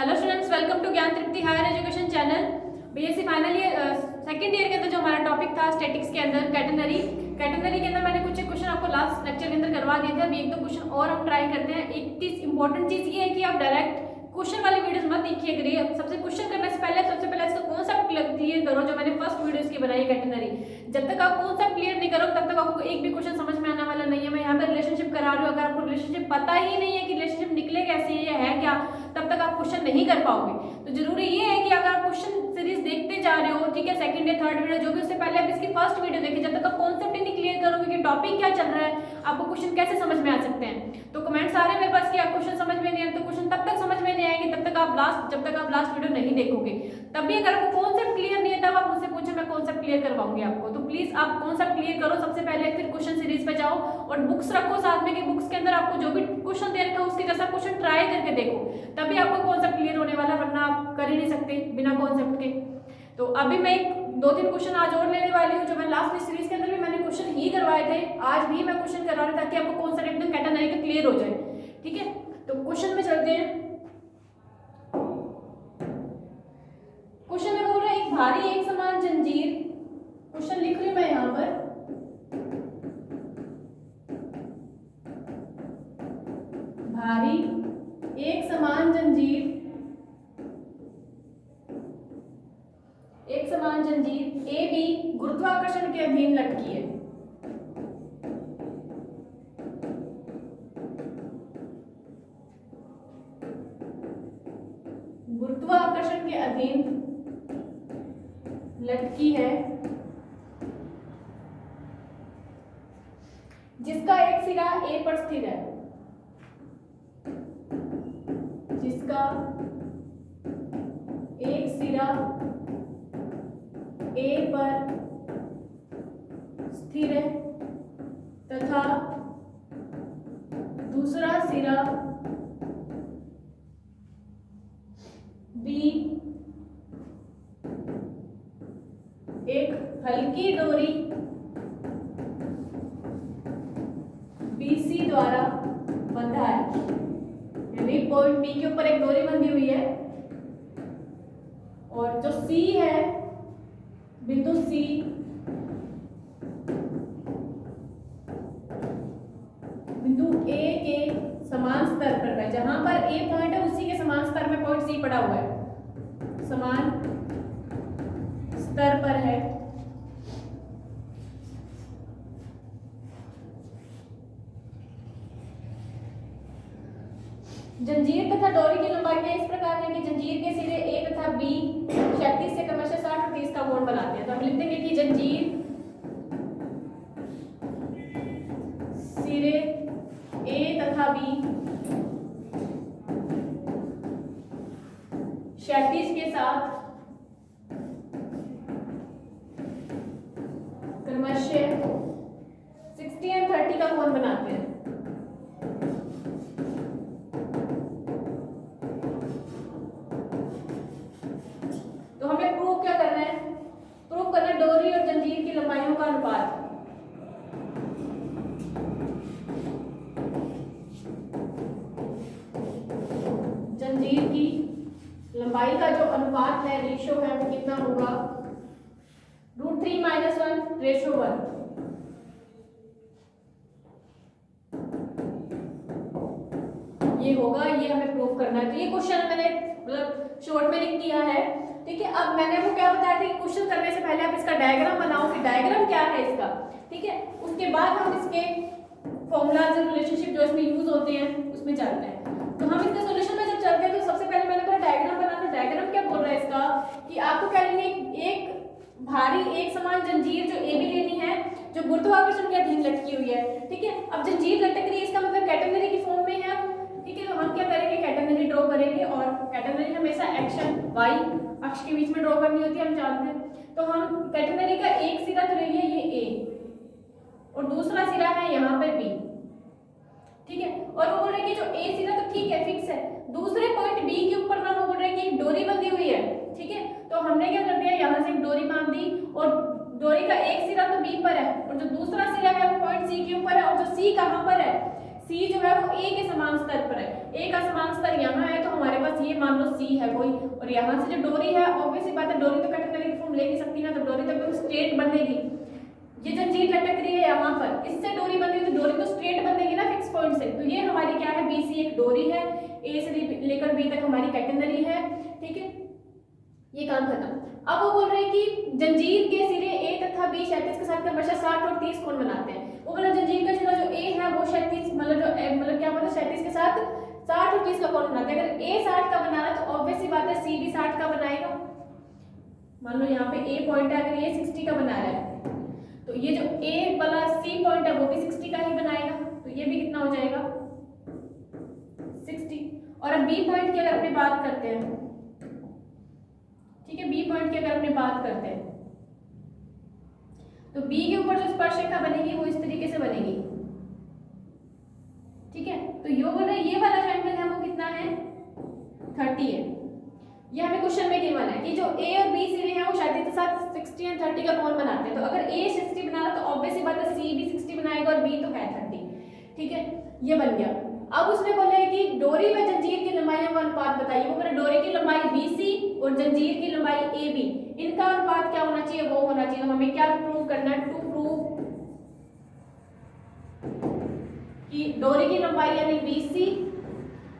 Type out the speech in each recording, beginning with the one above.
Hello students, welcome to Gyan Tripti higher education channel. BSc final year second year के अंदर जो हमारा टॉपिक था स्टैटिक्स के अंदर कैटेनरी के अंदर मैंने कुछ क्वेश्चन आपको लास्ट लेक्चर के अंदर करवा दिए थे। अभी एक दो क्वेश्चन और हम ट्राई करते हैं। एक चीज इंपॉर्टेंट चीज ये है कि आप डायरेक्ट क्वेश्चन वाली वीडियोस मत देखिए करिए। सबसे क्वेश्चन करने से पहले सबसे पहले इसका कॉन्सेप्ट क्लियर करो। जो मैंने फर्स्ट वीडियो इसकी बनाई कैटेनरी, जब तक आप कॉन्सेप्ट क्लियर नहीं करो तब तक आपको एक भी क्वेश्चन समझ में आने वाला नहीं है। मैं यहाँ पे रिलेशनशिप करा रही हूँ, अगर आपको रिलेशनशिप पता ही नहीं है कि रिलेशनशिप निकले कैसे है क्या, तब तक आप क्वेश्चन नहीं कर पाओगे। तो जरूरी ये है कि अगर आप क्वेश्चन सीरीज देखते जा रहे हो, ठीक है, सेकंड या थर्ड वीडियो जो भी, उससे पहले आप इसकी फर्स्ट वीडियो देखिए। जब तक आप कॉन्सेप्ट ही नहीं क्लियर करोगे कि टॉपिक क्या चल रहा है, आपको क्वेश्चन कैसे समझ में आ सकते हैं। तो कमेंट्स आ रहे हैं मेरे पास कि आप क्वेश्चन समझ में नहीं आए, तो क्वेश्चन तब तक समझ में नहीं आएंगे जब तक आप लास्ट वीडियो नहीं देखोगे। तभी अगर आपको कॉन्सेप्ट क्लियर नहीं है तब आप मुझसे पूछे, मैं कॉन्सेप्ट क्लियर करवाऊंगी आपको। तो प्लीज आप कॉन्सेप्ट क्लियर करो सबसे पहले, फिर क्वेश्चन सीरीज पे जाओ और बुक्स रखो साथ में कि बुक्स के अंदर आपको जो भी क्वेश्चन दे रखा है उसके जैसा क्वेश्चन ट्राई करके देखो, तभी आपको कॉन्सेप्ट क्लियर होने वाला, वरना आप कर ही नहीं सकते बिना कॉन्सेप्ट के। तो अभी मैं दो तीन क्वेश्चन आज और लेने वाली हूँ, जो मैं लास्ट सीरीज के अंदर भी मैंने क्वेश्चन ही करवाए थे, आज भी मैं क्वेश्चन करवा रही हूँ ताकि आपको कॉन्सेप्ट एकदम कैटेनरी का क्लियर हो जाए। ठीक है, तो क्वेश्चन में चलते हैं। क्वेश्चन में बोल रहा है एक भारी एक समान जंजीर, क्वेश्चन लिख रही हूं मैं यहां पर, भारी एक समान जंजीर ए बी गुरुत्वाकर्षण के अधीन लटकी है। गुरुत्वाकर्षण के अधीन लटकी है, जिसका एक सिरा ए पर स्थिर है, जिसका एक सिरा ए पर स्थिर है तथा दूसरा सिरा बी एक हल्की डोरी BC द्वारा बंधा है। यानी पॉइंट बी के ऊपर एक डोरी बंधी हुई है और जो C है, बिंदु C बिंदु A के समान स्तर पर है। जहां पर A पॉइंट है उसी के समान स्तर में पॉइंट C पड़ा हुआ है, समान स्तर पर है। जंजीर तथा डोरी की लंबाई इस प्रकार है कि जंजीर के सिरे ए तथा बी क्षैतिज से क्रमशः 60 और 30 का कोण बनाते हैं। तो हम लिख देंगे कि जंजीर सिरे ए तथा बी क्षैतिज के साथ क्रमशः 60 और 30 का कोण बनाते हैं। तो हमें प्रूव क्या करना है? प्रूव करना है डोरी और जंजीर की लंबाइयों का अनुपात। जंजीर की लंबाई का जो अनुपात है, रेशियो है, वो कितना होगा? √3 - 1/1। ये होगा, ये हमें प्रूव करना है। तो ये क्वेश्चन मैंने मतलब शॉर्ट में लिख दिया है। ठीक है, अब मैंने आपको क्या बताया था कि क्वेश्चन करने से पहले आप इसका डायग्राम बनाओ कि डायग्राम क्या है इसका। ठीक है, उसके बाद हम इसके फॉर्मूलाज और रिलेशनशिप जो इसमें यूज होते हैं उसमें चलते हैं। तो हम इसके सॉल्यूशन में जब चलते हैं तो सबसे पहले मैंने कहा डायग्राम बनाना। डायग्राम क्या बोल रहा है इसका कि आपको क्या लेनी है, एक भारी एक समान जंजीर जो ए बी लेनी है, जो गुरुत्वाकर्षण के अधीन लटकी हुई है। ठीक है, अब जंजीर लटक रही है, इसका मतलब कैटेनरी की फॉर्म में है। ठीक है, तो हम क्या करेंगे, कैटेनरी ड्रॉ करेंगे और कैटेनरी हमेशा एक्शन वाई अक्ष के बीच में ड्रॉ करनी होती है, हम जानते हैं। तो हम कैटेनरी का एक सिरा तो ले लिया ये ए और दूसरा सिरा है यहाँ पे बी। ठीक है, और वो बोल रहे हैं कि जो ए सिरा तो ठीक है, फिक्स है, दूसरे पॉइंट बी के ऊपर ना वो बोल रहे हैं कि एक डोरी बंधी हुई है। ठीक है, तो हमने क्या कर दिया, यहाँ से एक डोरी बांध दी और डोरी का एक सिरा तो बी पर है और जो दूसरा सिरा है वो पॉइंट सी के ऊपर है। और जो सी कहाँ पर है, सी जो है वो ए के समान स्तर पर है, ए का समान स्तर यहाँ है, तो हमारे पास ये मान लो सी है कोई, और यहाँ से जो डोरी है ऑब्वियसली बात है डोरी तो कैटेनरी फॉर्म ले नहीं सकती ना, तो डोरी तो बिल्कुल स्ट्रेट बंधेगी। ये जंजीर लटक रही है यहाँ पर, इससे डोरी बंधी तो डोरी तो स्ट्रेट बंधेगी ना फिक्स पॉइंट से। तो ये हमारी क्या है, बीसी एक डोरी है, ए से लेकर बी तक हमारी कैटेनरी है, ठीक है, ये काम खत्म। अब वो बोल रहे हैं कि जंजीर के सिरे ए तथा बी क्षैतिज के साथ क्रमशः 60 और 30 कोण बनाते हैं। वो बोला जंजीर का सिरा जो ए है वो क्षैतिज मतलब क्या मतलब क्षैतिज के साथ 60 और 30 का कोण बनाते हैं। अगर ए 60 का बना रहा है तो ऑब्वियस सी बात है सी भी 60 का बनाएगा। मान लो यहाँ पे ए पॉइंट है, अगर ये 60 का बना रहा है तो ये जो ए वाला सी पॉइंट है वो भी 60 का ही बनाएगा, तो ये भी कितना हो जाएगा 60। और अब बी पॉइंट की अगर अपनी बात करते हैं, ठीक है, बी पॉइंट की अगर अपनी बात करते हैं तो बी के ऊपर जो स्पर्शरेखा बनेगी वो इस तरीके से बनेगी, ठीक है। तो यो बोल रहे ये वाला जो एंगल है वो कितना है 30 है। ये हमें क्वेश्चन में गिवन है कि जो ए और बी सिरे हैं वो क्षैतिज के साथ 60 और 30 का कोण बनाते हैं। तो अगर ए 60 बना रहा तो ऑब्वियसली बात है सी भी 60 बनाएगा और बी तो है 30, ठीक है, ये बन गया। अब उसने बोला है कि डोरी व जंजीर की लंबाइयों का अनुपात बताइए। वो बोले डोरी की लंबाई BC और जंजीर की लंबाई AB, इनका अनुपात क्या होना चाहिए, वो होना चाहिए। तो हमें क्या प्रूव करना है, टू प्रूव कि डोरी की लंबाई यानी BC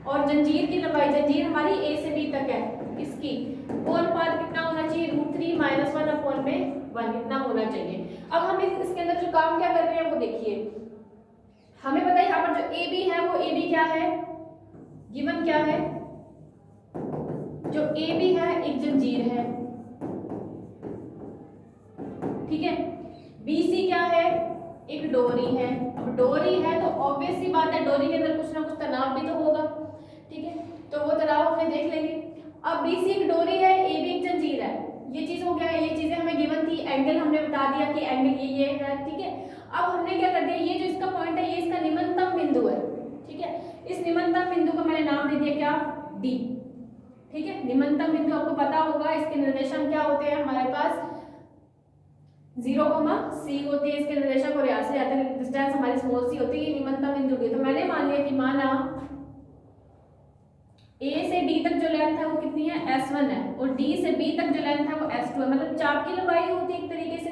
और जंजीर की लंबाई, जंजीर हमारी A से B तक है, इसकी वो अनुपात कितना होना चाहिए, √3 - 1/1 इतना होना चाहिए। अब हम इसके अंदर जो काम क्या कर रहे हैं वो देखिए। हमें पता है यहाँ पर जो AB है वो AB क्या है, गिवन क्या है, जो AB है एक जंजीर है, ठीक है, BC क्या है, एक डोरी है। अब डोरी है तो ऑब्वियस सी बात है डोरी के अंदर कुछ ना कुछ तनाव भी तो होगा, ठीक है, तो वो तनाव हमने देख लेंगे। अब BC एक डोरी है, AB एक जंजीर है, ये चीज हो गया है, ये चीजें हमें गिवन थी। एंगल हमने बता दिया कि एंगल ये है, ठीक है। अब हमने क्या कर दिया, ये जो इसका पॉइंट है ये इसका निम्नतम बिंदु है, ठीक है, इस निम्नतम बिंदु को मैंने नाम दे दिया क्या, D, ठीक है। निम्नतम बिंदु आपको पता होगा, इसके निर्देशांक क्या होते हैं हमारे पास 0,C होती है इसके निर्देशक, और यहाँ से यहाँ तक डिस्टेंस हमारी स्मॉल सी होती है, निम्नतम बिंदु की। तो मैंने मान लिया कि माना A से D तक जो लेंथ है वो कितनी है, S1 है, और D से B तक जो लेंथ है वो S2 है। मतलब चाप की लंबाई होती है एक तरीके से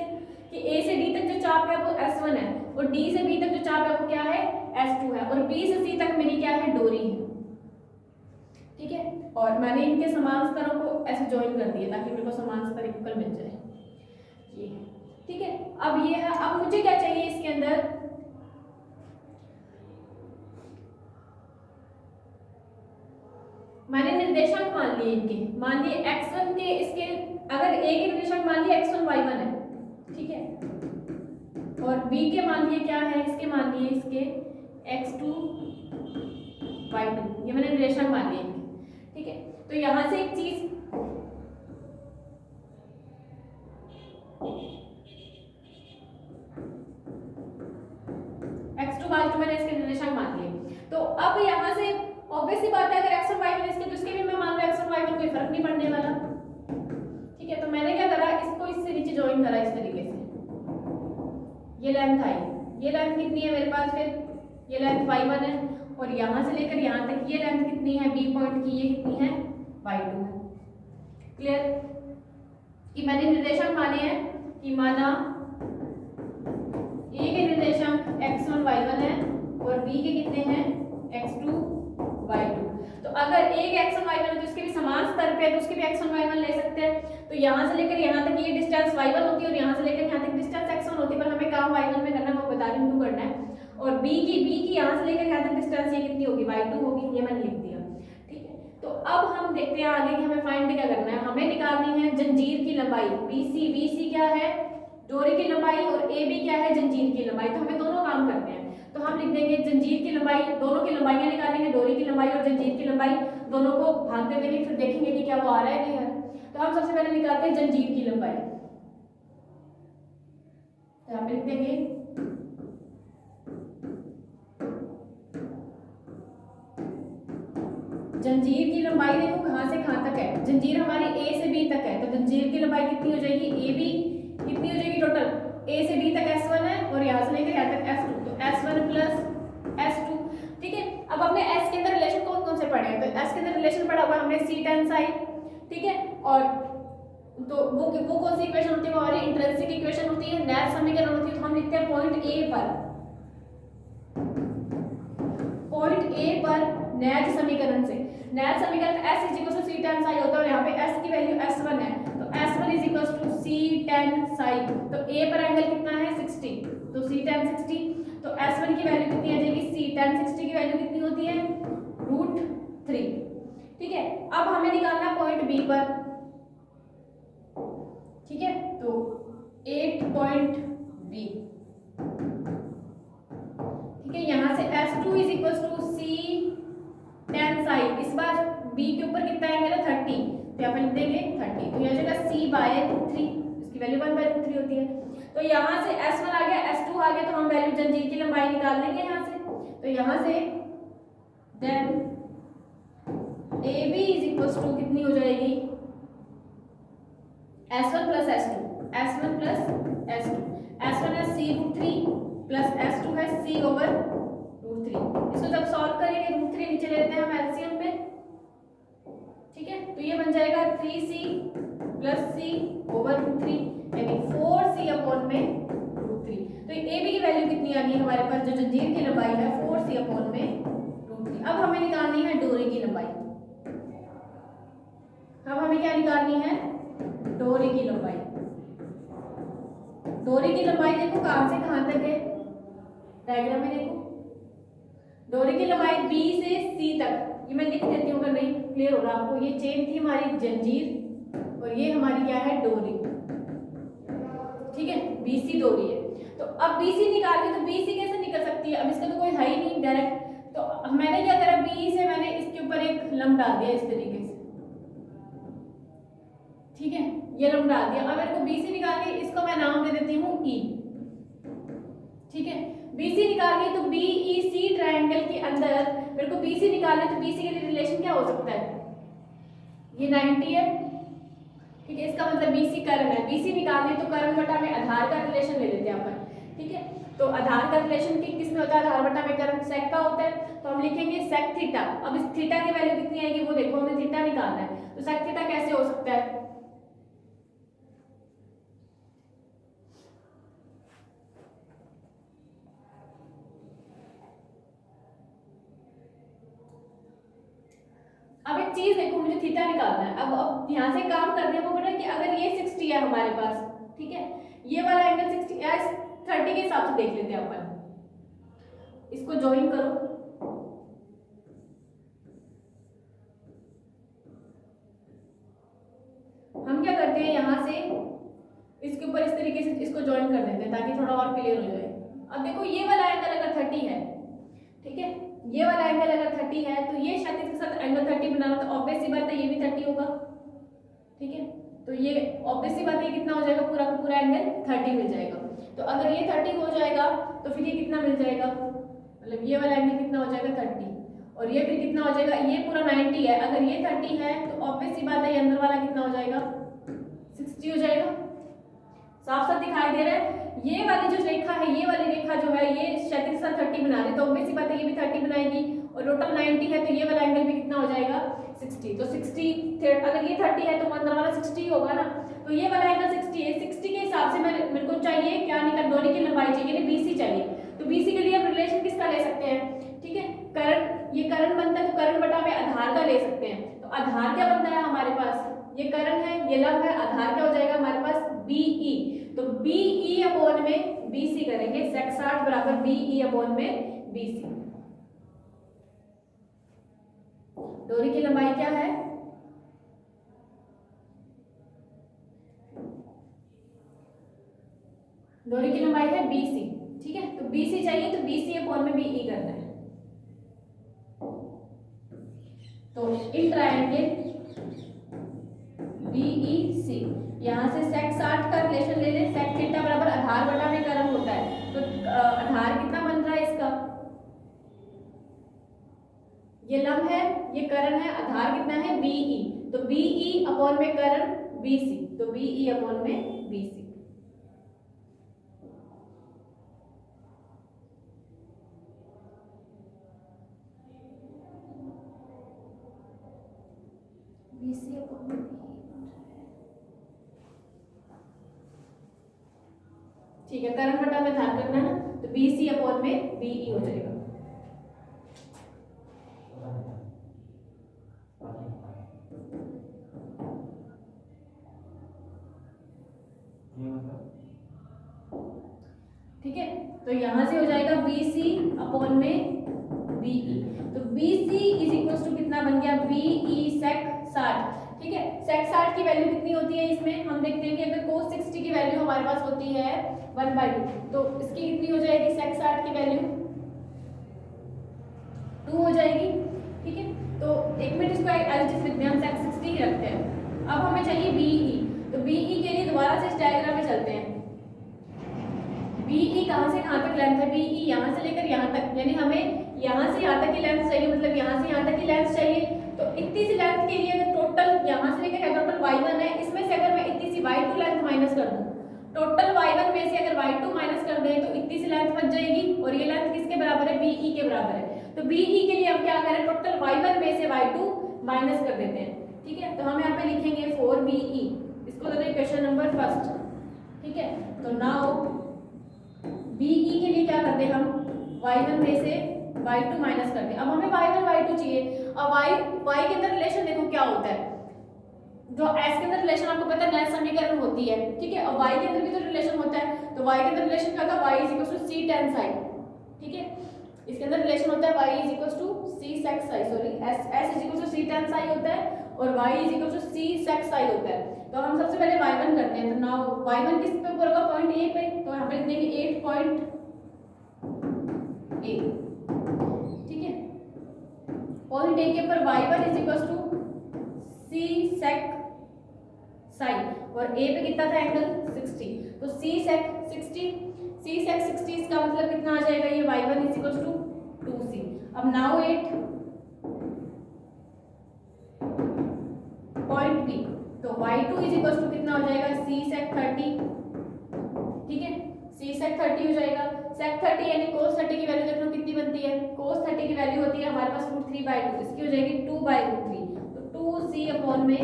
कि A से D तक जो चाप है वो S1 है, और D से B तक जो चाप है वो क्या है, S2 है, और B से C तक मेरी क्या है, डोरी है, ठीक है। और मैंने इनके समान स्तरों को ऐसे ज्वाइन कर दिया ताकि मेरे को समान स्तर इक्वल मिल जाए, ये, ठीक है। अब ये है, अब मुझे क्या चाहिए इसके अंदर, मैंने निर्देशांक मान लिए इनके, मान लिए x1 के, इसके अगर a के निर्देशांक मान लिए x1 y1 है, ठीक है, और b के मान लिए क्या है, इसके मान लिए इसके x2 y2, ये मैंने निर्देशांक मान लिए इनके, ठीक है। तो यहां से एक चीज x2 y2 मैंने इसके निर्देशांक मान लिए। तो अब यहां से ऑब्वियस सी बात है अगर x1 y1 इसके तो इसके भी मैं मान लो x1 y1 कोई फर्क नहीं पड़ने वाला, ठीक है। तो मैंने क्या करा, इसको इससे नीचे ज्वाइन करा इस तरीके से, ये लेंथ आई, ये लेंथ कितनी है मेरे पास, फिर ये लेंथ y1 है, और यहां से लेकर यहां तक ये लेंथ कितनी है B पॉइंट की, ये कितनी है, y2 है। क्लियर कि मैंने निर्देशांक माने हैं कि माना A के निर्देशांक x1 y1 है और B के कितने हैं, x2 y2। तो अगर एक x1 y1 है तो इसके भी समान स्तर पे है तो उसके भी x1 y1 ले सकते हैं। तो यहाँ से लेकर यहाँ तक ये डिस्टेंस y1 होती है और यहाँ से लेकर यहाँ तक डिस्टेंस x1 होती है, पर हमें काम y1 में करना है, वो बता रही हूँ करना है। और b की यहाँ से लेकर यहाँ तक डिस्टेंस ये कितनी होगी, y2 होगी, ये मैंने लिख दिया, ठीक है। तो अब हम देखते हैं आगे कि हमें फाइंड क्या करना है, हमें निकालनी है जंजीर की लंबाई, BC क्या है, डोरी की लंबाई, और AB क्या है, जंजीर की लंबाई। तो हमें दोनों काम करने हैं, तो हम लिख देंगे जंजीर की लंबाई, दोनों की लंबाइयां निकालेंगे, डोरी की लंबाई और जंजीर की लंबाई, दोनों को भाग दे देंगे, फिर देखेंगे कि क्या वो आ रहा है नहीं आ रहा। तो हम सबसे पहले निकालते हैं जंजीर की लंबाई, तो यहाँ पे लिख देंगे जंजीर की लंबाई, देखो कहाँ से कहाँ तक है, जंजीर हमारी A से B तक है, तो जंजीर की लंबाई कितनी हो जाएगी, AB कितनी हो जाएगी टोटल, A से B तक S1 है और यहाँ से लेकर यहाँ तक S2, तो S1 प्लस S2। एस के अंदर रिलेशन पढ़ा हुआ है हमने सी टेन साई, ठीक है। और तो वो कौन सी इक्वेशन होती है, वो हमारी इंट्रिंसिक इक्वेशन होती है, नैच समीकरण होती है। तो हम लिखते हैं पॉइंट ए पर नैच समीकरण से, नैच समीकरण s is equal to c tan psi होता है और यहाँ पे s की वैल्यू s1 है, तो s1 is equal to c tan psi. तो a पर एंगल कितना है 60, तो सी टेन 60, तो s1 की वैल्यू कितनी आ जाएगी, सी टेन 60 की वैल्यू कितनी होती है √3, ठीक है। अब हमें निकालना पॉइंट बी पर, ठीक है। तो 8 पॉइंट बी, ठीक है। यहां से s2 is equal to c tan psi, इस बार b के ऊपर कितना एंगल है 30, तो यहाँ पर लिख देंगे 30, तो यह जगह c/3, इसकी वैल्यू 1/3 होती है। तो यहाँ से s1 आ गया, s2 आ गया, तो हम वैल्यू जंजीर की लंबाई निकाल लेंगे यहाँ से। तो यहाँ से then ab is equal to कितनी हो जाएगी, s1 plus s2, s1 plus s2, s1 है c√3 प्लस s2 है c/√3। इसको जब सॉल्व करेंगे √3 नीचे ले लेते हैं हम एलसीएम पे, ठीक है। तो ये बन जाएगा 3c प्लस c/√3 यानी 4c/√3। तो ए बी की वैल्यू कितनी आ गई हमारे पास, जो जंजीर की लंबाई है 4c/√3। अब हमें निकालनी है डोरी की लंबाई, अब हमें क्या निकालनी है, डोरी की लंबाई। डोरी की लंबाई देखो कहां से कहां तक है, डायग्राम में देखो, डोरी की लंबाई बी से सी तक, ये मैं लिख देती हूँ अगर नहीं क्लियर हो रहा आपको। ये चेन थी हमारी जंजीर और ये हमारी क्या है डोरी, ठीक है, बीसी डोरी है। तो अब बीसी निकालनी, तो बीसी कैसे निकल सकती है, अब इसका तो कोई है ही नहीं डायरेक्ट, तो मैंने क्या करा, बी से मैंने इसके ऊपर एक लंब डाल दिया इस तरीके से, ठीक है, ये लंब डाल दिया। अब मेरे को बीसी निकालनी, इसको मैं नाम दे देती हूँ ई, ठीक है। बीसी निकालनी तो बीईसी ट्रायंगल के अंदर मेरे को बीसी निकालना है, तो बीसी के लिए रिलेशन क्या हो सकता है, ये 90 है, ठीक है। इसका मतलब बीसी कर्ण है, बीसी निकालने तो कर्ण बटा में आधार का रिलेशन ले लेते हैं अपन, ठीक है। तो आधार का रिलेशन किस में होता है, आधार बटा में कर्ण सेक का होता है, तो हम लिखेंगे सेक थीटा। अब इस थीटा की वैल्यू कितनी आएगी वो देखो, हमें थीटा निकालना है, तो सेक थीटा कैसे हो सकता है, अब एक चीज देखो, मुझे थीटा निकालना है। अब यहाँ से काम करने को बोला कि अगर ये 60 है हमारे पास, ठीक है, ये वाला एंगल 60 या 30 के हिसाब से देख लेते हैं अपन, इसको ज्वाइन करो, हम क्या करते हैं यहाँ से इसके ऊपर इस तरीके से इसको ज्वाइन कर देते हैं ताकि थोड़ा और क्लियर हो जाए। अब देखो ये वाला एंगल अगर 30 है, ठीक है, ये वाला एंगल अगर 30 है, तो ये क्षैतिज के साथ एंगल 30 बनाना, तो ऑब्वियस सी बात है ये भी 30 होगा, ठीक है। तो ये ऑब्वियस सी बात है कितना हो जाएगा, पूरा का पूरा एंगल 30 मिल जाएगा। तो अगर ये 30 हो जाएगा तो फिर ये कितना मिल जाएगा, मतलब ये वाला एंगल कितना हो जाएगा 30, और ये फिर कितना हो जाएगा, ये पूरा 90 है, अगर ये 30 है तो ऑब्वियस सी बात है ये अंदर वाला कितना हो जाएगा 60 हो जाएगा। साफ साफ दिखाई दे रहा है, ये वाली जो रेखा है, ये वाली रेखा जो है ये क्षैतिज के साथ 30 बना रही है, तो ऑब्वियस सी बात है ये भी 30 बनाएगी, और टोटल 90 है तो ये वाला एंगल भी कितना हो जाएगा 60। तो 60 अगर ये 30 है तो अंदर वाला 60 होगा ना, तो ये वाला एंगल 60 है, 60 के हिसाब से मेरे को चाहिए क्या निकल, डोरी की लंबाई चाहिए, बीसी चाहिए। तो बीसी के लिए हम रिलेशन किसका ले सकते हैं, ठीक है, कर्ण, ये कर्ण बनता है तो कर्ण बटा में आधार का ले सकते हैं। तो आधार क्या बनता है हमारे पास, ये कर्ण है, ये लंब है, आधार क्या हो जाएगा हमारे पास बीई, तो बीई अपॉन में बीसी करेंगे, सेक 60 बराबर बीई अपॉन में बीसी। डोरी की लंबाई क्या है, डोरी की लंबाई है बीसी, ठीक है। तो बीसी चाहिए तो बीसी अपॉन में बीई करना है। तो इन ट्रायंगल बीईसी, यहाँ से सेक 60 का रिलेशन ले लें, सेक थीटा बराबर आधार बटा में कर्ण होता है, तो आधार कितना बन रहा है इसका, ये लंब है, ये कर्ण है, आधार कितना है बीई, तो बीई अपॉन में कर्ण बीसी, तो बीई अपॉन में बीसी। ठीक है, करंट बटा में ध्यान करना है, तो बी सी अपॉन में बी ई हो जाएगा। ठीक है, तो यहां से हो जाएगा बी सी अपॉन में बी ई, तो B C is equal to कितना बन गया, बी ई सेक 60। ठीक है, सेक 60 की वैल्यू कितनी होती है, इसमें हम देखते हैं कि अगर कोस 60 की वैल्यू हमारे पास होती है 1/2, तो इसकी कितनी हो जाएगी, सेक 60 की वैल्यू 2 हो जाएगी। ठीक है, तो एक मिनट इसको एज इट लिखते हैं, हम सेक 60 ही रखते हैं। अब हमें चाहिए बी ई, तो बी ई के लिए दोबारा से इस डायग्राम में चलते हैं। बी ई कहां से कहां तक लेंथ है, बी ई यहां से लेकर यहां तक, यानी हमें यहां से यहां तक की लेंथ चाहिए, मतलब यहां से यहां तक की लेंथ चाहिए। तो इतनी सी लेंथ के लिए अगर टोटल यहां से लेकर टोटल y1 है, इसमें से अगर मैं इतनी सी y2 लेंथ माइनस कर दूं, टोटल y1 में से अगर y2 माइनस कर दें तो इतनी सी लेंथ बच जाएगी, और ये लेंथ किसके बराबर है, BE के बराबर है। तो BE के लिए हम क्या करें, टोटल y1 में से y2 माइनस कर देते हैं। ठीक है, तो हम यहाँ पे लिखेंगे 4BE, इसको देते हैं क्वेश्चन नंबर फर्स्ट। ठीक है, तो नाउ BE के लिए क्या करते हैं, हम y1 में से y2 माइनस करते हैं। अब हमें y1 y2 चाहिए। अब y के अंदर रिलेशन देखो क्या होता है, जो s के अंदर रिलेशन आपको पता है नैश समीकरण होती है। ठीक है, अब y के अंदर भी तो रिलेशन होता है, तो y के अंदर रिलेशन क्या होता है, y c tan psi। ठीक है, इसके अंदर रिलेशन होता है y c sec psi, sorry s c tan psi होता है और y c sec psi होता है। तो हम सबसे पहले y1 करते हैं, तो नाउ y1 किस पे होगा, पॉइंट ए पे, तो यहाँ पे लिख देंगे 8.8। ठीक है, पॉइंट ए के ऊपर y1 c sec psi, और a पे कितना था एंगल 60, तो c sec 60 इसका मतलब कितना आ जाएगा, ये y1 2c। अब नाउ 8 पॉइंट b, तो y2 कितना हो जाएगा, c sec 30। ठीक है, c sec 30 हो जाएगा। sec 30 यानी cos 30 की वैल्यू देख लो कितनी बनती है, cos 30 की वैल्यू होती है हमारे पास √3/2, इसकी हो जाएगी 2/√3, तो 2c अपॉन में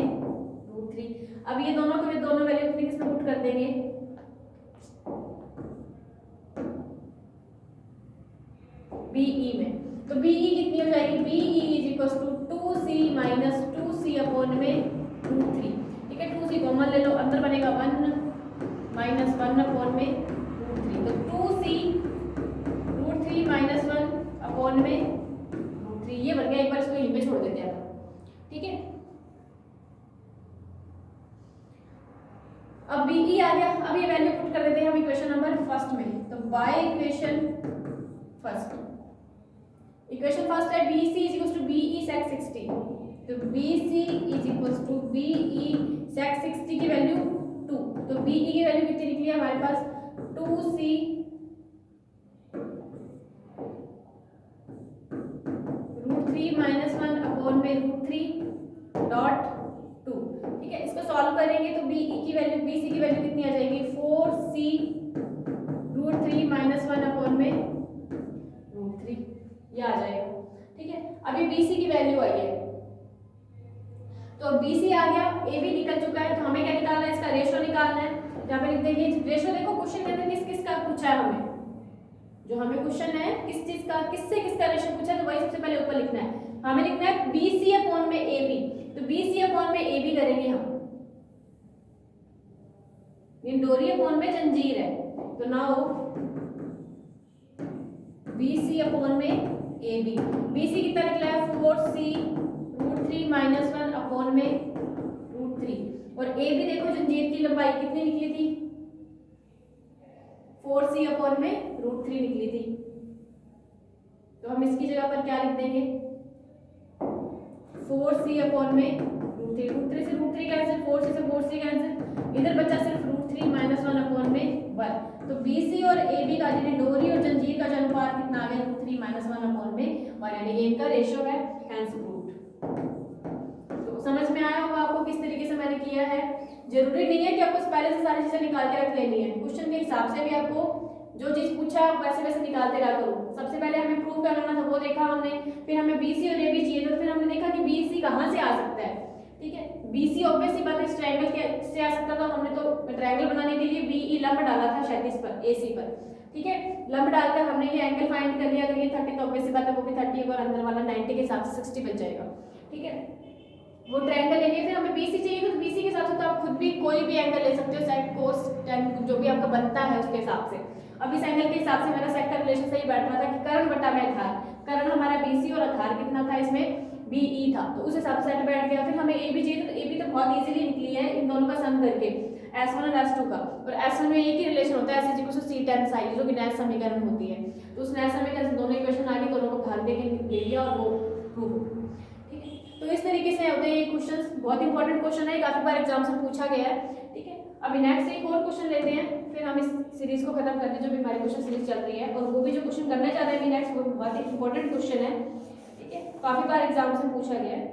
√3। अब ये दोनों के दोनों वैल्यू अपनी किसमें पुट कर देंगे, BE में, तो BE कितनी हो जाएगी, BE 2c minus 2c upon में √3। ठीक है, 2c कॉमन ले लो, अंदर बनेगा 1 माइनस 1 अपॉन में √3, तो 2c √3 माइनस 1 अपॉन में √3 ये बन गया। एक बार इसको यहीं पे छोड़ देते हैं। ठीक है, अब BE आ गया। अब ये वैल्यू पुट कर देते हैं हम इक्वेशन नंबर फर्स्ट में, तो बाय इक्वेशन फर्स्ट है BC BE sec 60, तो BC BE sec 60 की वैल्यू 2, तो BE की वैल्यू कितनी निकली है हमारे पास, 2c √3 माइनस 1 अपॉन में √3 डॉट 2। ठीक है, इसको सॉल्व करेंगे तो BE की वैल्यू BC की वैल्यू कितनी आ जाएगी, 4c √3 माइनस 1 अपॉन में √3, ये आ जाएगा। ठीक है, अभी BC की वैल्यू आई है, तो BC आ गया, AB निकल चुका है, तो हमें क्या निकालना है, इसका रेशो निकालना है। यहाँ पे लिख देंगे रेशो। देखो क्वेश्चन के अंदर किस किस का पूछा है हमें, जो हमें क्वेश्चन है किस चीज का, किससे किसका रेशो पूछा है, तो वही सबसे पहले ऊपर लिखना है। हमें लिखना है BC अपॉन में AB, तो BC अपॉन में AB करेंगे हम, ये डोरी अपॉन में जंजीर है, तो नाउ BC अपॉन में AB, BC कितना निकला है, 4c √3 माइनस 1 अपॉन में √3, और AB देखो जंजीर की लंबाई कितनी निकली थी, 4c अपॉन में √3 निकली थी, तो हम इसकी जगह पर क्या लिख देंगे, 4c अपॉन में √3 से √3 कैंसिल, 4c से 4c कैंसिल, इधर बचा सिर्फ √3 माइनस 1 अपॉन में 1, तो BC और AB का यानी डोरी और जंजीर का जो अनुपात कितना आ गया, √3 माइनस 1 अपॉन में 1, यानी ये इनका रेशियो है, हेंस प्रूव्ड। तो समझ में आया होगा आपको किस तरीके से मैंने किया है। जरूरी नहीं है कि आपको पहले से सारी चीजें निकाल के रख लेनी है, क्वेश्चन के हिसाब से भी आपको जो चीज पूछा है वैसे वैसे निकालते रहा करो। सबसे पहले हमें प्रूव करना था, वो देखा हमने, फिर हमें BC और AB चाहिए, तो फिर हमने देखा कि BC कहाँ से आ सकता है। ठीक है, BC ऑब्वियसली बात है इस ट्रायंगल के से आ सकता था, हमने तो ट्रायंगल बनाने के लिए BE लंब डाला था क्षैतिज पर AC पर, ठीक है। लंब डालकर हमने ये एंगल फाइंड कर लिया, अगर ये 30 तो ऑब्वियसली बात है वो भी 30 और अंदर वाला 90 के हिसाब से 60 बच जाएगा, ठीक है। वो ट्रायंगल ले लिए, फिर हमें BC चाहिए तो BC के हिसाब से तो आप खुद भी कोई भी एंगल ले सकते हो, साइड कोस tan जो भी आपका बनता है उसके हिसाब से। अब इस एंगल के हिसाब से मेरा सेट का रिलेशन सही बैठ रहा था कि कर्ण बटा में आधार, कर्ण हमारा BC और आधार कितना था इसमें BE था, तो उस हिसाब से सेट बैठ गया। फिर हमें AB चाहिए तो AB तो बहुत इजीली निकली है इन दोनों का सम करके S1 और S2 का, और S1 में एक ही रिलेशन होता है S equal to C tan psi जो कि नैश समीकरण होती है, तो उस नैश समीकरण से दोनों इक्वेशन आ गई, दोनों को भाग दे के ले लिया और वो प्रूव हो गया, ठीक है। तो इस तरीके से होते हैं ये क्वेश्चंस, बहुत इंपॉर्टेंट क्वेश्चन है, काफी बार एग्जाम से पूछा गया है, ठीक है। अभी नेक्स्ट एक और क्वेश्चन लेते हैं, फिर हम इस सीरीज को खत्म करते हैं जो भी हमारी क्वेश्चन सीरीज चल रही है, और वो भी जो क्वेश्चन करने जा रहे हैं नेक्स्ट वो बहुत ही इंपॉर्टेंट क्वेश्चन है, ठीक है, काफी बार एग्जाम से पूछा गया है।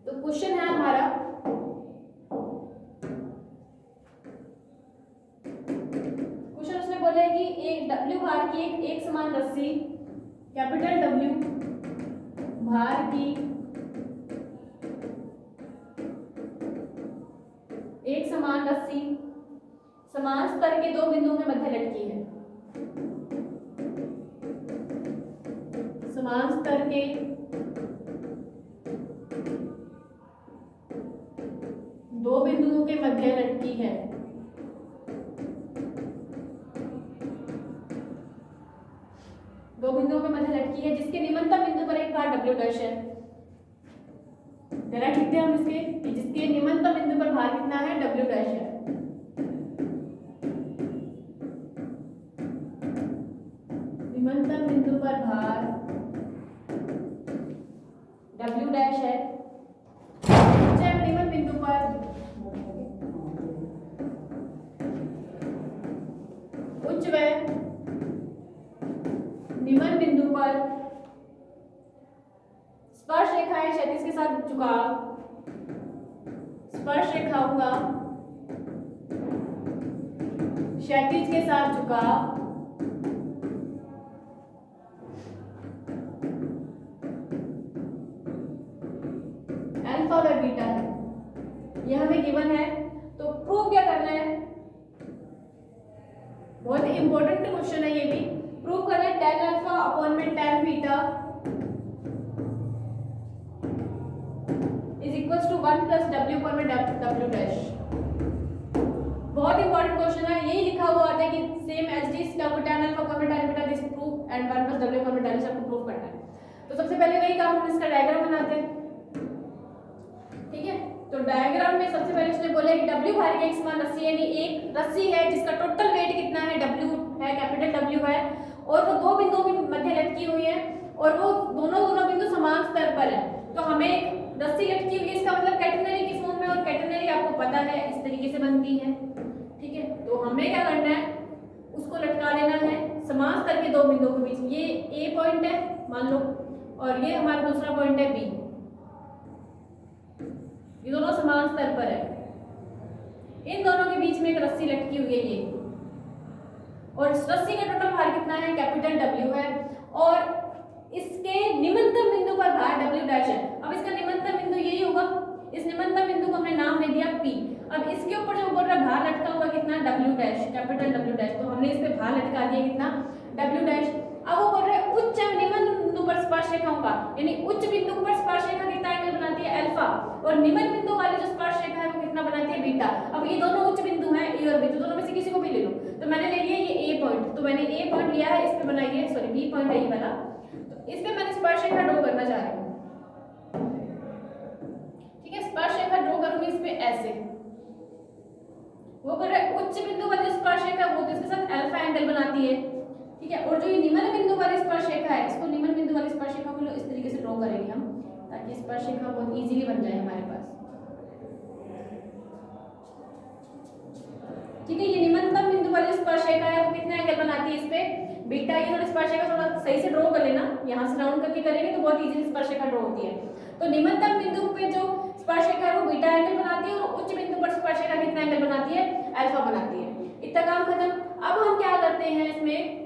तो क्वेश्चन है हमारा क्वेश्चन उसने बोला है कि एक W भार की एक समान रस्सी, कैपिटल W भार की एक समान रस्सी समान स्तर के दो बिंदुओं में मध्य लटकी है, समान स्तर के दो बिंदुओं के मध्य लटकी है, दो बिंदुओं के मध्य लटकी है जिसके निम्नतम बिंदु पर एक भार W डैश है। डायरेक्ट लिखते हैं हम इसके कि जिसके निम्नतम बिंदु पर भार कितना है W डैश है, निम्नतम बिंदु पर भार W डैश है, चाहे निम्न बिंदु पर उच्च व निम्न बिंदु पर स्पर्श रेखाएं क्षैतिज के साथ झुकाव, स्पर्श रेखाओं का क्षैतिज के साथ झुकाव अल्फा व बीटा है, यह हमें गिवन है। तो प्रूव क्या करना है, बहुत ही इंपॉर्टेंट क्वेश्चन है ये भी। प्रूव करना है tan अल्फा अपॉन में tan beta is equals to 1 plus W upon में W डैश। बहुत इंपॉर्टेंट क्वेश्चन है, यही लिखा हुआ आता है कि same as this tan alpha upon में tan beta this proof and 1 plus W upon में W सबको प्रूफ करना है। तो सबसे पहले वही काम, हम इसका डायग्राम बनाते हैं, ठीक है। तो डायग्राम में सबसे पहले उसने बोला कि W भार की एक समान रस्सी, यानी एक रस्सी है जिसका टोटल वेट कितना है W है, कैपिटल W है, और वो दो बिंदुओं के मध्य लटकी हुई है, और वो दोनों बिंदु समान स्तर पर है। तो हमें रस्सी लटकी हुई है, इसका मतलब कैटेनरी की फॉर्म में, और कैटेनरी आपको पता है इस तरीके से बनती है, ठीक है। तो हमें क्या करना है, उसको लटका लेना है समान स्तर के दो बिंदुओं के बीच। ये A पॉइंट है मान लो, और ये हमारा दूसरा पॉइंट है B, ये दोनों समान स्तर पर है, इन दोनों के बीच में एक रस्सी लटकी हुई है ये, और इस रस्सी का टोटल भार कितना है, कैपिटल W है, और इसके निम्नतम बिंदु पर भार W डैश है। अब इसका निम्नतम बिंदु यही होगा, इस निम्नतम बिंदु को हमने नाम दे दिया P। अब इसके ऊपर जो बोल रहा है भार लटका हुआ कितना W dash, capital W dash, तो हमने इस पे भार लटका दिया कितना W डैश। अब वो बोल रहे हैं उच्च एवं निम्न बिंदु पर स्पर्श रेखाओं का, यानी उच्च बिंदु पर स्पर्श रेखा कितना एंगल बनाती है अल्फा, और निम्न बिंदु वाली जो स्पर्श रेखा है वो कितना बनाती है बीटा। अब ये दोनों उच्च बिंदु हैं A और B, तो दोनों में से किसी को भी ले लो। तो मैंने ले लिया ये A पॉइंट, तो मैंने A पॉइंट लिया है, इस पे बनाइए, सॉरी B पॉइंट है ये वाला, तो इस पे मैंने स्पर्श रेखा ड्रॉ करना चाह रही हूँ, ठीक है। स्पर्श रेखा ड्रॉ करूंगी इस पे ऐसे, वो कर रहा है उच्च बिंदु वाली स्पर्श रेखा वो तो इसके साथ अल्फा एंगल बनाती है, ठीक है। और जो ये निम्न बिंदु वाली स्पर्श रेखा है, इसको निम्न बिंदु वाली स्पर्श रेखा को इस तरीके से ड्रॉ करेंगे हम, ताकि स्पर्श रेखा बहुत इजीली बन जाए हमारे पास, ठीक है। ये निम्नतम बिंदु वाली स्पर्श रेखा है वो कितना एंगल बनाती है इस पे बीटा। ये थोड़ा स्पर्श रेखा थोड़ा सही से ड्रॉ कर लेना, यहाँ से राउंड करके करेंगे तो बहुत इजीली स्पर्श रेखा ड्रॉ होती है। तो निम्नतम बिंदु पे जो स्पर्श रेखा है वो बीटा एंगल बनाती है, और उच्च बिंदु पर स्पर्श रेखा कितना एंगल बनाती है, अल्फा बनाती है। इतना काम खत्म। अब हम क्या करते हैं इसमें,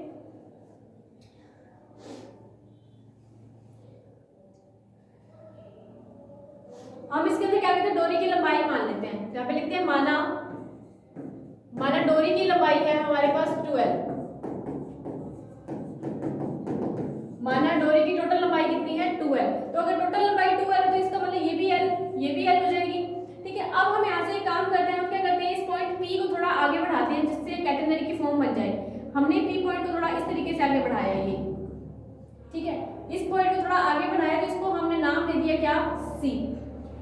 हम इसके अंदर क्या करते हैं, डोरी की लंबाई मान लेते हैं। यहाँ पे लिखते हैं माना डोरी की लंबाई है हमारे पास 12। माना डोरी की टोटल लंबाई कितनी है 12। तो अगर टोटल लंबाई 12 है तो इसका मतलब ये भी L हो जाएगी। ठीक है, अब हम यहाँ से एक काम करते हैं, हम क्या करते हैं, इस पॉइंट P को थोड़ा आगे बढ़ाते हैं जिससे कैटेनरी की फॉर्म बन जाए। हमने P पॉइंट को थोड़ा इस तरीके से आगे बढ़ाया है ये। ठीक है, इस पॉइंट को थोड़ा आगे बढ़ाया तो इसको हमने नाम दे दिया क्या, C।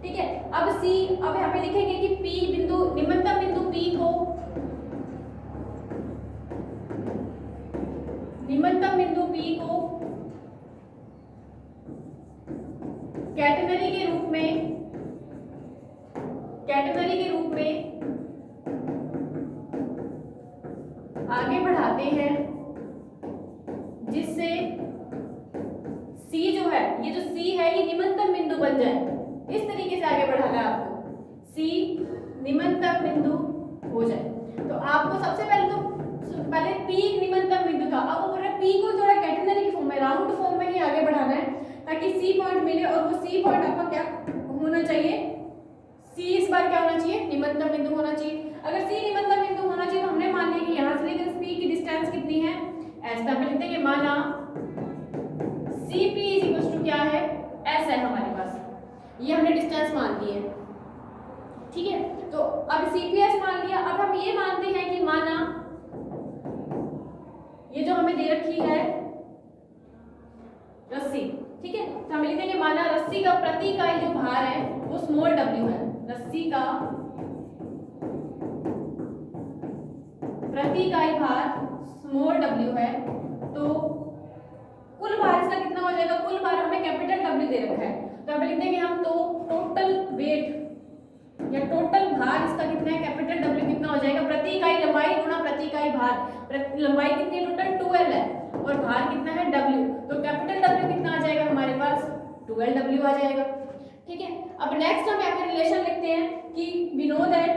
ठीक है, अब यहाँ पे लिखेंगे कि P बिंदु, निम्नतम बिंदु P को, निम्नतम बिंदु P को कैटेनरी के रूप में आगे बढ़ाते हैं जिससे C जो है, ये जो C है ये निम्नतम बिंदु बन जाए। इस तरीके से आगे बढ़ाना है आपको, C निम्नतम बिंदु हो जाए। तो आपको सबसे पहले P निम्नतम बिंदु था, अब वो P को थोड़ा कैटेनरी की फॉर्म में, राउंड फॉर्म में ही आगे बढ़ाना है ताकि C पॉइंट मिले। और वो C पॉइंट आपका क्या होना चाहिए, C इस बार क्या होना चाहिए, निम्नतम बिंदु होना चाहिए। अगर C निम्नतम बिंदु होना चाहिए तो हमने मान लिया कि यहाँ से लेकर P की डिस्टेंस कितनी है, ऐसा पे लिखते हैं, माना CP क्या है, S है हमारे पास, ये हमने डिस्टेंस मान ली है। ठीक है, तो अब CPS मान लिया। अब हम ये मानते हैं कि माना ये जो हमें दे रखी है रस्सी, ठीक है, तो हम लिख देंगे माना रस्सी का प्रति इकाई जो भार है वो स्मॉल w है। रस्सी का प्रति इकाई भार स्मॉल w है, तो कुल भार इसका कितना हो जाएगा, कुल भार हमें कैपिटल W दे रखा है, तो हम लिख देंगे हम, तो टोटल वेट या टोटल भार इसका कितना है, कैपिटल W कितना हो जाएगा, प्रति इकाई लंबाई गुणा प्रति इकाई भार। लंबाई कितनी है टोटल 12 है और भार कितना है W, तो कैपिटल W कितना आ जाएगा हमारे पास, 12W आ जाएगा। ठीक है, अब नेक्स्ट हम यहाँ पे रिलेशन लिखते हैं कि वी नो दैट,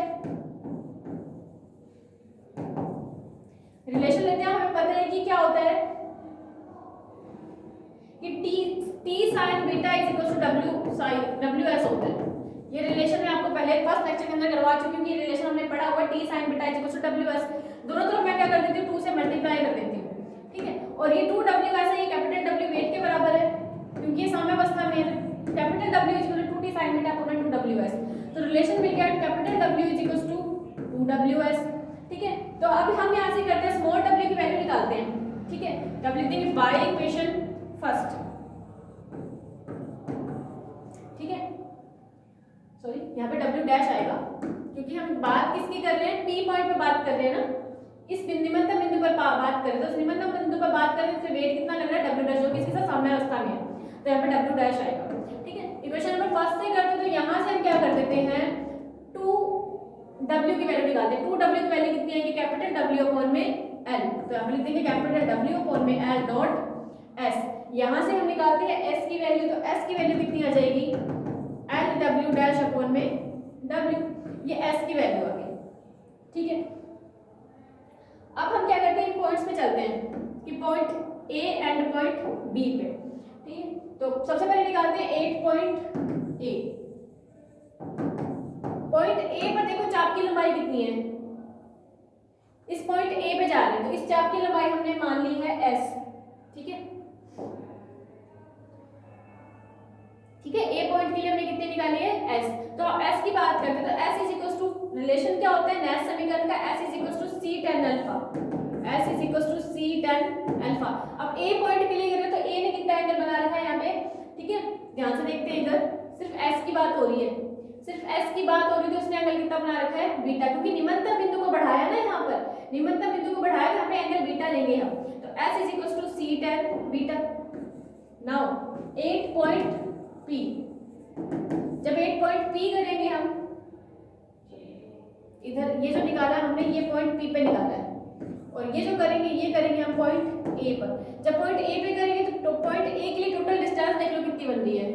रिलेशन लेते हैं, हमें पता है कि क्या होता है कि T sin beta is equal to W sin WS होता है। ये रिलेशन मैं आपको पहले फर्स्ट लेक्चर के अंदर करवा चुकी हूँ कि ये रिलेशन हमने पढ़ा हुआ T sin beta is equal to WS। दोनों तरफ मैं क्या कर देती हूँ, 2 से मल्टीप्लाई कर देती हूँ। ठीक है, और ये 2WS है, ये कैपिटल W वेट के बराबर है क्योंकि ये साम्यावस्था में है। Capital W is equal to T sin beta upon 2WS, तो रिलेशन मिल गया capital W is equal to 2WS। ठीक है, तो अब हम यहाँ से करते हैं स्मॉल w की वैल्यू निकालते हैं। ठीक है, तब लिखते हैं बाय इक्वेशन फर्स्ट। ठीक है, सॉरी यहाँ पे w डैश आएगा क्योंकि हम बात किसकी कर रहे हैं, P पॉइंट पे बात कर रहे हैं ना, इस निम्नतम बिंदु पर बात कर रहे हैं, तो निम्नतम बिंदु पर बात कर रहे हैं, वेट कितना लग रहा है w डैश, जो किसी से साम्यावस्था में है, तो यहाँ पे w डैश आएगा। ठीक है, इक्वेशन नंबर फर्स्ट से करते तो यहाँ से हम क्या कर देते हैं, 2w की वैल्यू निकालते हैं। 2w की वैल्यू कितनी है कि कैपिटल W अपॉन में L, तो हम लिख देंगे कैपिटल W अपॉन में L डॉट S। यहाँ से हम निकालते हैं S की वैल्यू, तो S की वैल्यू कितनी आ जाएगी, L W डैश अपॉन में W, ये S की वैल्यू आ गई। ठीक है, अब हम क्या करते हैं, पॉइंट्स पे चलते हैं कि point A and point B पे। ठीक है, तो सबसे पहले निकालते हैं 8 पॉइंट A। पॉइंट A पर देखो चाप की लंबाई कितनी है, इस पॉइंट A पे जा रहे हैं, तो इस चाप की लंबाई हमने मान ली है S। ठीक है, ठीक है, A पॉइंट के लिए हमने कितनी निकाली है S, तो S की बात करते हैं तो S is equal to, relation क्या होता है नेस समीकरण का, S is equal to C tan alpha, S is equal to C tan alpha. अब A पॉइंट के लिए करें तो A ने कितना एंगल बना रखा है यहाँ पे, ठीक है, ध्यान से देखते हैं, इधर सिर्फ S की बात हो रही है, सिर्फ S की बात हो रही है, तो उसने एंगल कितना बना रखा है बीटा, क्योंकि निम्नतम बिंदु को बढ़ाया ना, यहाँ पर निम्नतम बिंदु को बढ़ाया तो यहाँ पे एंगल बीटा लेंगे हम, तो S is equal to C tan beta. Now 8 point P, जब 8 पॉइंट P करेंगे हम, इधर ये जो निकाला हमने ये पॉइंट P पे निकाला है, और ये जो करेंगे ये करेंगे हम पॉइंट A पर। जब पॉइंट A पे करेंगे तो पॉइंट A के लिए टोटल डिस्टेंस देख लो कितनी बन रही है,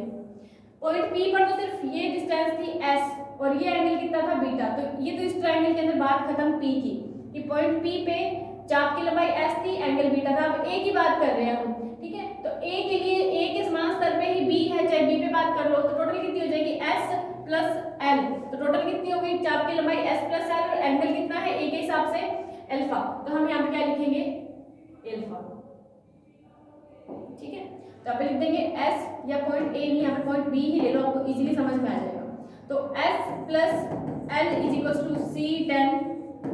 पॉइंट P पर तो सिर्फ ये डिस्टेंस थी S और ये एंगल कितना था बीटा, तो ये तो इस ट्रायंगल के अंदर बात खत्म P की, कि पॉइंट P पे चाप की लंबाई S थी, एंगल बीटा था। अब A की बात कर रहे हैं हम, ठीक है, तो A के लिए A के समान स्तर पे ही B है, चाहे B पे बात कर लो, तो टोटल कितनी हो जाएगी S प्लस एल, तो टोटल कितनी हो गई चाप की लंबाई एस प्लस एल, और एंगल कितना है ए के हिसाब से अल्फा, तो हम यहाँ पे क्या लिखेंगे अल्फा। ठीक है, तो आप लिख देंगे एस या पॉइंट ए नहीं, यहाँ पे पॉइंट बी ही ले लो, आपको इजीली समझ में आ जाएगा। तो s plus l is equal to c tan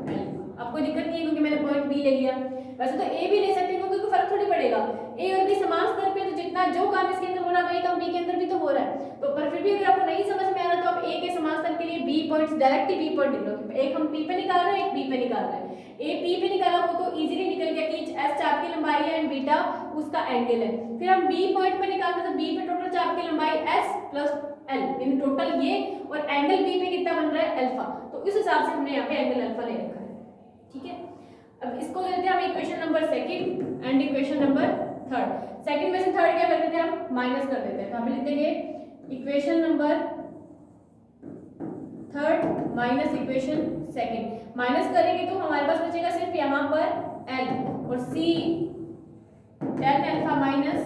l, आपको दिक्कत नहीं है क्योंकि मैंने पॉइंट बी ले लिया। वैसे तो ए भी ले सकते हैं क्योंकि कोई फर्क थोड़ी पड़ेगा, ए और बी समान स्तर पे, तो जितना जो काम इसके अंदर हो रहा है वही काम बी के अंदर भी तो हो रहा है। तो पर फिर भी अगर आपको नहीं समझ में आ रहा तो आप ए के समान स्तर के लिए बी पॉइंट्स डायरेक्ट ही बी पॉइंट लिख लो, एक हम पी पे निकाल रहे हैं एक बी पे निकाल रहे हैं। ए पी पे निकाला हो तो इजीली निकल गया कि एस चाप की लंबाई है एंड बीटा उसका एंगल है। फिर हम बी पॉइंट पे निकालते हैं तो बी पे टोटल चाप की लंबाई S plus L, in total ये, और एंगल बी पे कितना बन रहा है अल्फा, तो इस हिसाब से हमने यहाँ पे एंगल अल्फा ले रखा है। ठीक है, अब इसको लेते हैं हम equation number second and equation number third. Second में से थर्ड क्या कर देते हैं हम माइनस कर देते हैं, तो हम लिख देंगे equation number third minus equation second. Minus करेंगे तो हमारे पास बचेगा सिर्फ यहाँ पर एल और C ten alpha minus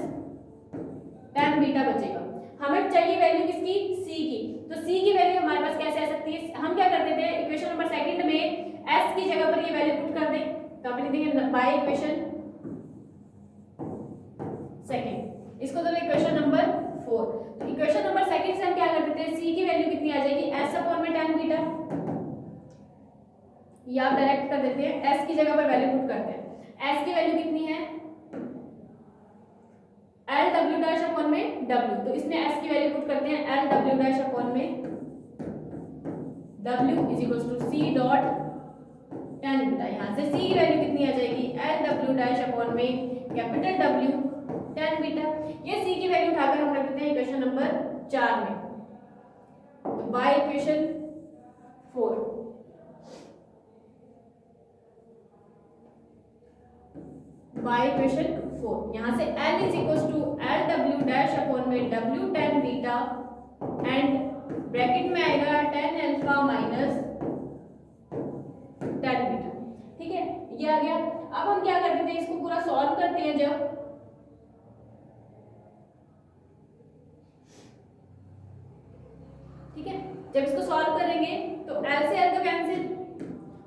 ten beta बचेगा। हमें चाहिए वैल्यू किसकी सी की, तो सी की वैल्यू हमारे पास कैसे आ सकती है, हम क्या कर देते हैं इक्वेशन नंबर सेकंड में एस की जगह पर ये वैल्यू पुट कर दें, तो आप लिख देंगे बाय इक्वेशन सेकंड, इसको तो इक्वेशन नंबर 4। तो इक्वेशन नंबर सेकंड से हम क्या कर देते हैं सी की वैल्यू कितनी आ जाएगी एस अपॉन में tan बीटा, ये आप डायरेक्ट कर देते हैं, एस की जगह पर वैल्यू पुट करते हैं। एस की वैल्यू कितनी है एल डब्ल्यू डैश अपॉन में डब्ल्यू, तो इसमें एस की वैल्यू पुट करते हैं एल डब्ल्यू डैश अपॉन में W is equal to C dot tan beta. यहाँ से सी की वैल्यू कितनी आ जाएगी एल डब्ल्यू डैश अपॉन में कैपिटल डब्ल्यू tan बीटा। ये सी की वैल्यू उठाकर हम रख देते हैं इक्वेशन नंबर 4 में, तो बाय इक्वेशन 4 बाय इक्वेशन 4 यहाँ से L is equal to L W dash upon में W tan beta and bracket में आएगा tan alpha minus tan beta. ठीक है, ये आ गया। अब हम क्या करते हैं इसको पूरा सॉल्व करते हैं, जब ठीक है जब इसको सॉल्व करेंगे तो L से L तो कैंसिल,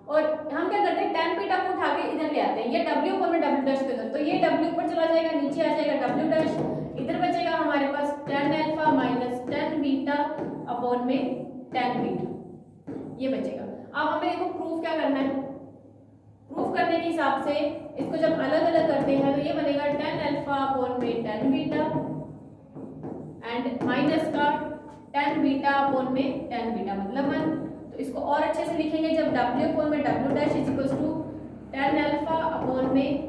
और हम क्या करते हैं tan बीटा को उठा के इधर ले आते हैं, ये W ऊपर में W डैश के अंदर, तो ये W ऊपर चला जाएगा, नीचे आ जाएगा W डैश, इधर बचेगा हमारे पास tan alpha minus tan beta upon में tan बीटा, ये बचेगा। अब हमें देखो प्रूफ क्या करना है, प्रूफ करने के हिसाब से इसको जब अलग अलग करते हैं तो ये बनेगा tan अल्फा अपॉन में tan बीटा एंड माइनस का tan बीटा अपॉन में tan बीटा मतलब 1। तो इसको और अच्छे से लिखेंगे जब W अपॉन में W dash is equal to tan alpha upon में